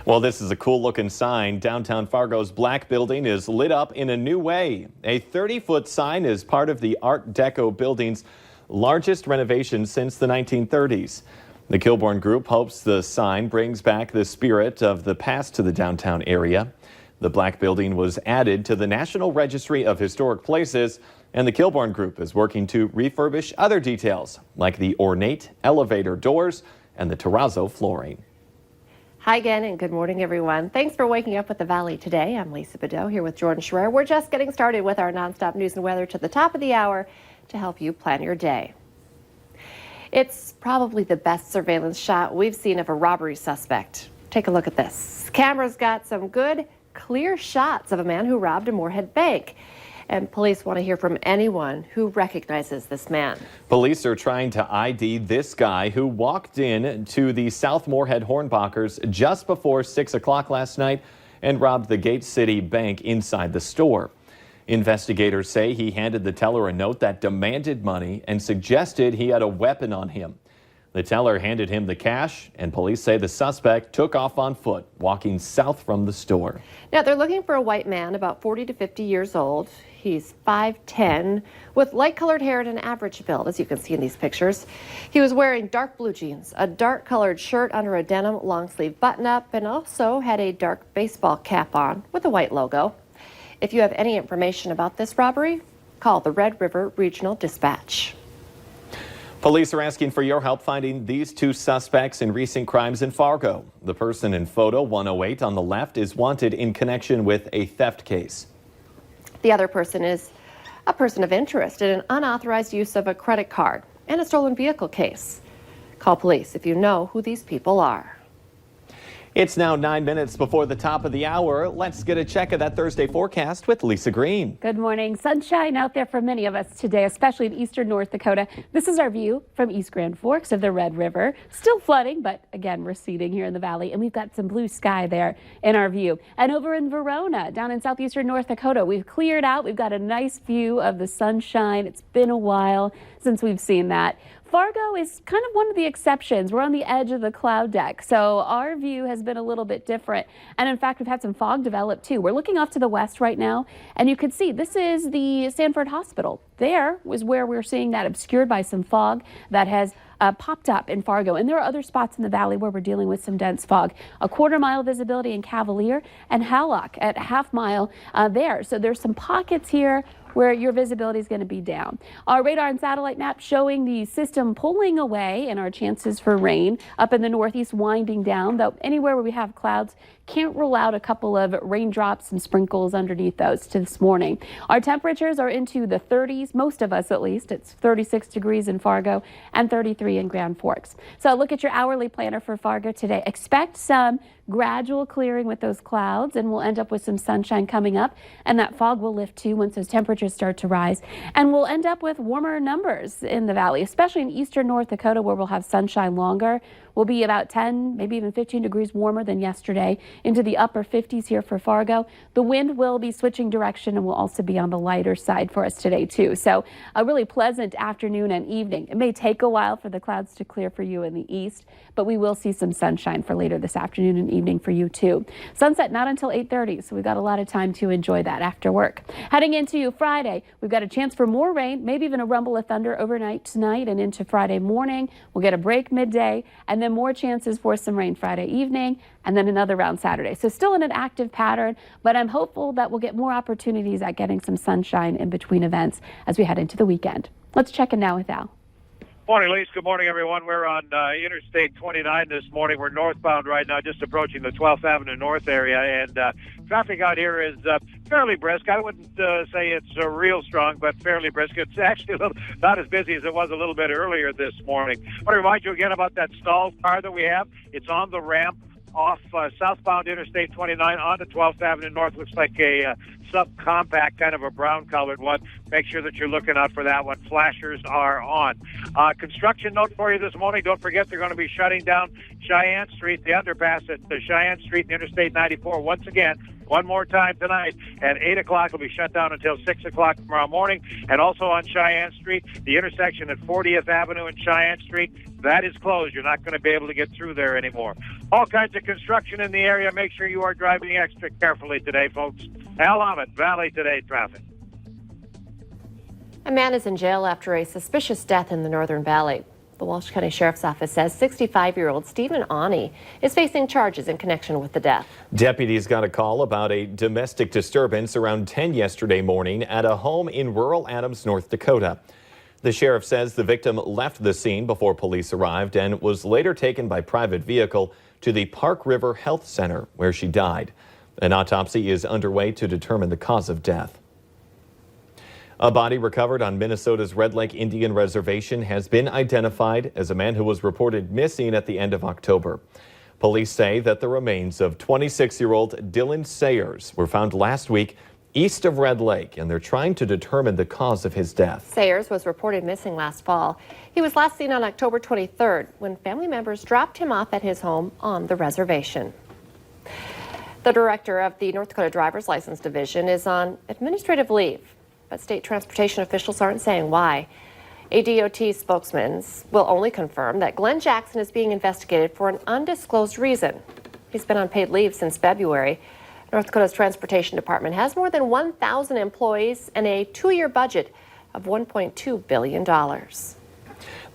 Well, this is a cool looking sign. Downtown Fargo's Black Building is lit up in a new way. A 30-foot sign is part of the Art Deco building's largest renovation since the 1930s. The Kilbourne Group hopes the sign brings back the spirit of the past to the downtown area. The Black Building was added to the National Registry of Historic Places, and the Kilbourne Group is working to refurbish other details, like the ornate elevator doors and the terrazzo flooring. Hi again, and good morning, everyone. Thanks for waking up with the Valley today. I'm Lisa Bedeau here with Jordan Schreier. We're just getting started with our nonstop news and weather to the top of the hour to help you plan your day. It's probably the best surveillance shot we've seen of a robbery suspect. Take a look at this. Camera's got some good, clear shots of a man who robbed a Moorhead bank. And police want to hear from anyone who recognizes this man. Police are trying to ID this guy who walked in to the South Moorhead Hornbachers just before 6 o'clock last night and robbed the Gate City Bank inside the store. Investigators say he handed the teller a note that demanded money and suggested he had a weapon on him. The teller handed him the cash, and police say the suspect took off on foot, walking south from the store. Now, they're looking for a white man about 40 to 50 years old. He's 5'10", with light-colored hair and an average build, as you can see in these pictures. He was wearing dark blue jeans, a dark-colored shirt under a denim long-sleeve button-up, and also had a dark baseball cap on with a white logo. If you have any information about this robbery, call the Red River Regional Dispatch. Police are asking for your help finding these two suspects in recent crimes in Fargo. The person in photo 108 on the left is wanted in connection with a theft case. The other person is a person of interest in an unauthorized use of a credit card and a stolen vehicle case. Call police if you know who these people are. It's now 9 minutes before the top of the hour. Let's get a check of that Thursday forecast with Lisa Green. Good morning. Sunshine out there for many of us today, especially in eastern North Dakota. This is our view from East Grand Forks of the Red River. Still flooding, but again, receding here in the valley. And we've got some blue sky there in our view. And over in Verona, down in southeastern North Dakota, we've cleared out. We've got a nice view of the sunshine. It's been a while since we've seen that. Fargo is kind of one of the exceptions. We're on the edge of the cloud deck, so our view has been a little bit different. And in fact, we've had some fog develop too. We're looking off to the west right now, and you can see this is the Sanford Hospital. There was where we're seeing that obscured by some fog that has popped up in Fargo. And there are other spots in the valley where we're dealing with some dense fog. A quarter-mile visibility in Cavalier and Hallock at half-mile there. So there's some pockets here where your visibility is going to be down. Our radar and satellite map showing the system pulling away and our chances for rain up in the northeast winding down, though anywhere where we have clouds, can't rule out a couple of raindrops and sprinkles underneath those to this morning. Our temperatures are into the 30s, most of us at least. It's 36 degrees in Fargo and 33 in Grand Forks. So look at your hourly planner for Fargo today. Expect some gradual clearing with those clouds, and we'll end up with some sunshine coming up, and that fog will lift too once those temperatures start to rise, and we'll end up with warmer numbers in the valley, especially in eastern North Dakota where we'll have sunshine longer. We'll be about 10, maybe even 15 degrees warmer than yesterday, into the upper 50s here for Fargo. The wind will be switching direction and will also be on the lighter side for us today too. So a really pleasant afternoon and evening. It may take a while for the clouds to clear for you in the east, but we will see some sunshine for later this afternoon and evening for you too. Sunset not until 8:30, so we've got a lot of time to enjoy that after work. Heading into Friday, we've got a chance for more rain, maybe even a rumble of thunder overnight tonight and into Friday morning. We'll get a break midday, and then more chances for some rain Friday evening, and then another round Saturday. So still in an active pattern, but I'm hopeful that we'll get more opportunities at getting some sunshine in between events as we head into the weekend. Let's check in now with Al. Morning, Lise. Good morning, everyone. We're on Interstate 29 this morning. We're northbound right now, just approaching the 12th Avenue North area, and traffic out here is fairly brisk. I wouldn't say it's real strong, but fairly brisk. It's actually not as busy as it was a little bit earlier this morning. I want to remind you again about that stalled car that we have. It's on the ramp off southbound Interstate 29 onto 12th Avenue North. Looks like a subcompact, kind of a brown-colored one. Make sure that you're looking out for that one. Flashers are on. Construction note for you this morning. Don't forget they're going to be shutting down Cheyenne Street, the underpass at Cheyenne Street and Interstate 94 once again One more time tonight at 8 o'clock. It'll be shut down until 6 o'clock tomorrow morning. And also on Cheyenne Street, the intersection at 40th Avenue and Cheyenne Street, that is closed. You're not going to be able to get through there anymore. All kinds of construction in the area. Make sure you are driving extra carefully today, folks. Al Ahmed, Valley Today traffic. A man is in jail after a suspicious death in the Northern Valley. The Walsh County Sheriff's Office says 65-year-old Stephen Ani is facing charges in connection with the death. Deputies got a call about a domestic disturbance around 10 yesterday morning at a home in rural Adams, North Dakota. The sheriff says the victim left the scene before police arrived and was later taken by private vehicle to the Park River Health Center, where she died. An autopsy is underway to determine the cause of death. A body recovered on Minnesota's Red Lake Indian Reservation has been identified as a man who was reported missing at the end of October. Police say that the remains of 26-year-old Dylan Sayers were found last week east of Red Lake, and they're trying to determine the cause of his death. Sayers was reported missing last fall. He was last seen on October 23rd when family members dropped him off at his home on the reservation. The director of the North Dakota Driver's License Division is on administrative leave, but state transportation officials aren't saying why. A DOT spokesman will only confirm that Glenn Jackson is being investigated for an undisclosed reason. He's been on paid leave since February. North Dakota's Transportation Department has more than 1,000 employees and a 2-year budget of $1.2 billion.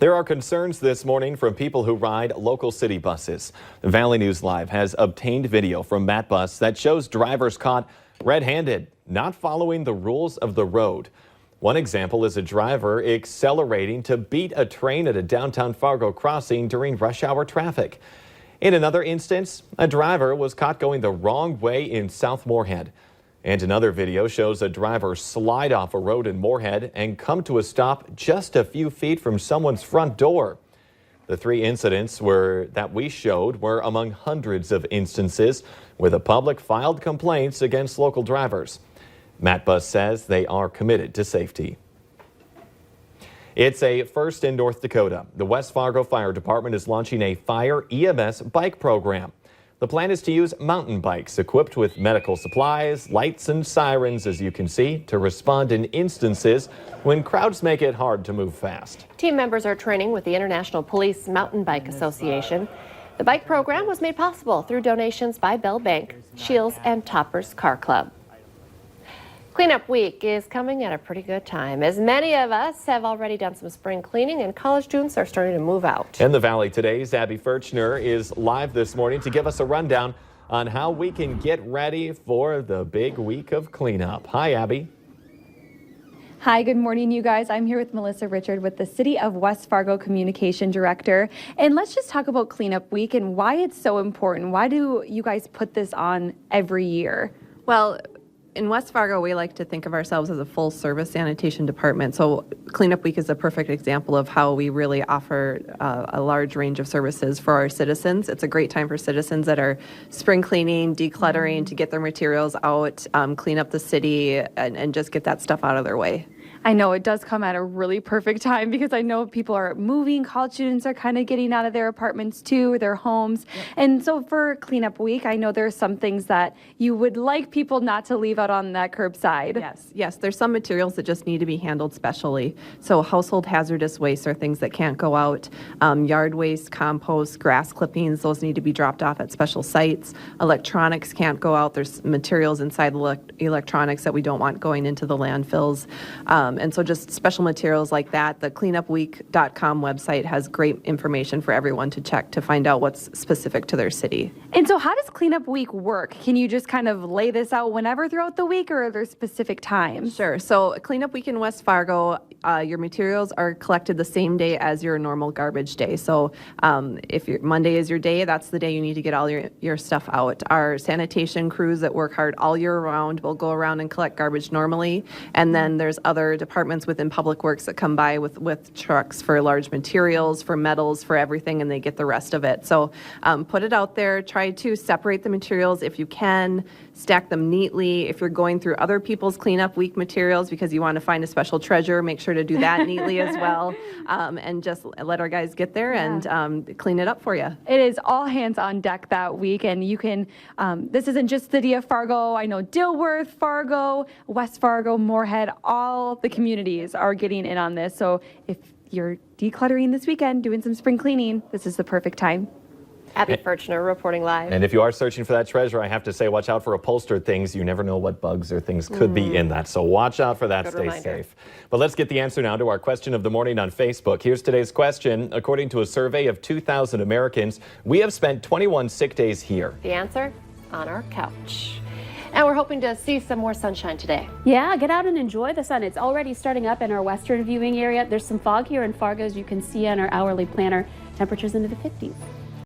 There are concerns this morning from people who ride local city buses. Valley News Live has obtained video from Matt Bus that shows drivers caught red-handed, not following the rules of the road. One example is a driver accelerating to beat a train at a downtown Fargo crossing during rush hour traffic. In another instance, a driver was caught going the wrong way in South Moorhead. And another video shows a driver slide off a road in Moorhead and come to a stop just a few feet from someone's front door. The 3 incidents that we showed were among hundreds of instances where the public filed complaints against local drivers. Matt Bus says they are committed to safety. It's a first in North Dakota. The West Fargo Fire Department is launching a fire EMS bike program. The plan is to use mountain bikes equipped with medical supplies, lights, and sirens, as you can see, to respond in instances when crowds make it hard to move fast. Team members are training with the International Police Mountain Bike Association. The bike program was made possible through donations by Bell Bank, Shields, and Toppers Car Club. Cleanup week is coming at a pretty good time, as many of us have already done some spring cleaning and college students are starting to move out. In the Valley Today's Abby Furchner is live this morning to give us a rundown on how we can get ready for the big week of cleanup. Hi, Abby. Hi, good morning, you guys. I'm here with Melissa Richard with the City of West Fargo Communication Director. And let's just talk about Cleanup Week and why it's so important. Why do you guys put this on every year? Well, in West Fargo, we like to think of ourselves as a full-service sanitation department. So Cleanup Week is a perfect example of how we really offer a large range of services for our citizens. It's a great time for citizens that are spring cleaning, decluttering, to get their materials out, clean up the city, and just get that stuff out of their way. I know it does come at a really perfect time because I know people are moving. College students are kind of getting out of their apartments too, their homes. Yep. And so for Cleanup Week, I know there are some things that you would like people not to leave out on that curbside. Yes. There's some materials that just need to be handled specially. So household hazardous waste are things that can't go out. Yard waste, compost, grass clippings, those need to be dropped off at special sites. Electronics can't go out. There's materials inside the electronics that we don't want going into the landfills. And so just special materials like that. The cleanupweek.com website has great information for everyone to check to find out what's specific to their city. And so how does Cleanup Week work? Can you just kind of lay this out whenever throughout the week, or are there specific times? Sure. So Cleanup Week in West Fargo, your materials are collected the same day as your normal garbage day. So if Monday is your day, that's the day you need to get all your stuff out. Our sanitation crews that work hard all year round will go around and collect garbage normally. And then there's other departments within Public Works that come by with trucks for large materials, for metals, for everything, and they get the rest of it. So put it out there. Try to separate the materials if you can. Stack them neatly. If you're going through other people's Cleanup Week materials because you want to find a special treasure, make sure sure to do that neatly as well, and just let our guys get there and clean it up for you. It is all hands on deck that week, and you can, this isn't just the city of Fargo. I know Dilworth, Fargo, West Fargo, Moorhead, all the communities are getting in on this. So if you're decluttering this weekend, doing some spring cleaning, this is the perfect time. Abby Furchner reporting live. And if you are searching for that treasure, I have to say, watch out for upholstered things. You never know what bugs or things could be in that. So watch out for that. Good Stay reminder. safe. But let's get the answer now to our question of the morning on Facebook. Here's today's question. According to a survey of 2,000 Americans, we have spent 21 sick days here. The answer? On our couch. And we're hoping to see some more sunshine today. Yeah, get out and enjoy the sun. It's already starting up in our western viewing area. There's some fog here in Fargo, as you can see on our hourly planner. Temperatures into the 50s.